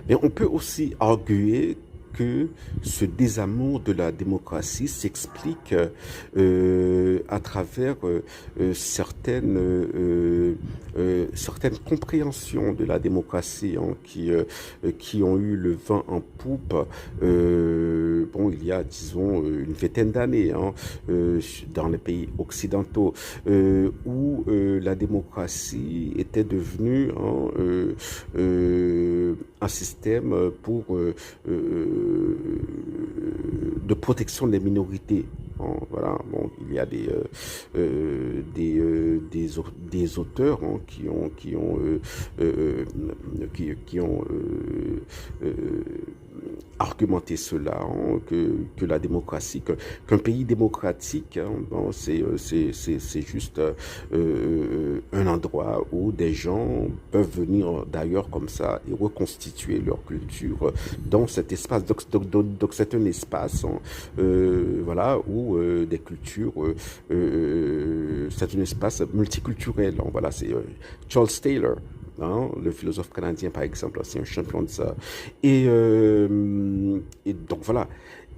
Mais on peut aussi arguer que ce désamour de la démocratie s'explique à travers certaines compréhensions de la démocratie hein, qui ont eu le vent en poupe bon, il y a, disons, une vingtaine d'années hein, dans les pays occidentaux où la démocratie était devenue hein, un système pour de protection des minorités. Hein, voilà, bon, il y a des auteurs hein, qui ont argumenté cela, hein, que la démocratie, qu'un pays démocratique, hein, bon, c'est juste un endroit où des gens peuvent venir d'ailleurs comme ça et reconstituer leur culture dans cet espace. Donc c'est un espace, hein, voilà, où des cultures, c'est un espace multiculturel. Hein, voilà, c'est Charles Taylor. Hein, le philosophe canadien, par exemple, c'est un champion de ça. Et donc voilà.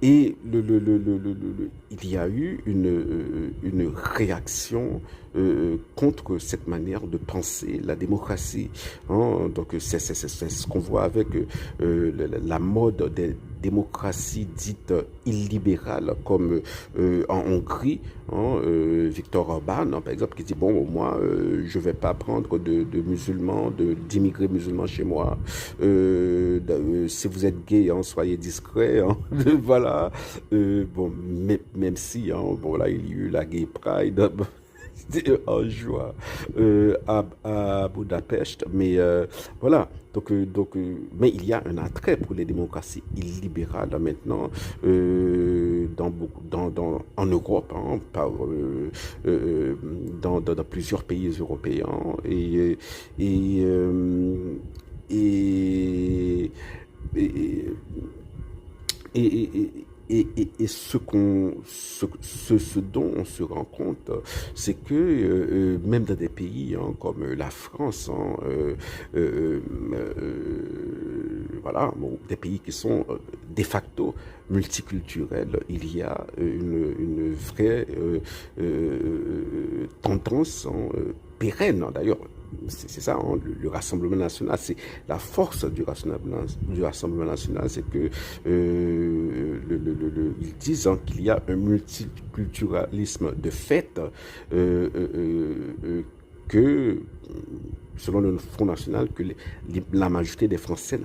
Et il y a eu une réaction contre cette manière de penser la démocratie. Hein. Donc c'est ce qu'on voit avec la mode des démocraties dites illibérales, comme en Hongrie, hein, Viktor Orban, hein, par exemple, qui dit bon, moi, je vais pas prendre de musulmans, d'immigrés musulmans chez moi. Si vous êtes gay, hein, soyez discret. Hein, voilà. Bon, même si, hein, bon là, il y a eu la Gay Pride. En joie à Budapest, mais voilà. Mais il y a un attrait pour les démocraties illibérales maintenant en Europe, hein, dans plusieurs pays européens et, euh, et, et, et, et ce dont on se rend compte, c'est que même dans des pays hein, comme la France, hein, voilà, bon, des pays qui sont de facto multiculturels, il y a une vraie tendance hein, pérenne, hein, d'ailleurs. C'est ça, hein, le Rassemblement national, c'est la force du Rassemblement national, c'est que ils disent hein, qu'il y a un multiculturalisme de fait que, selon le Front national, que la majorité des Français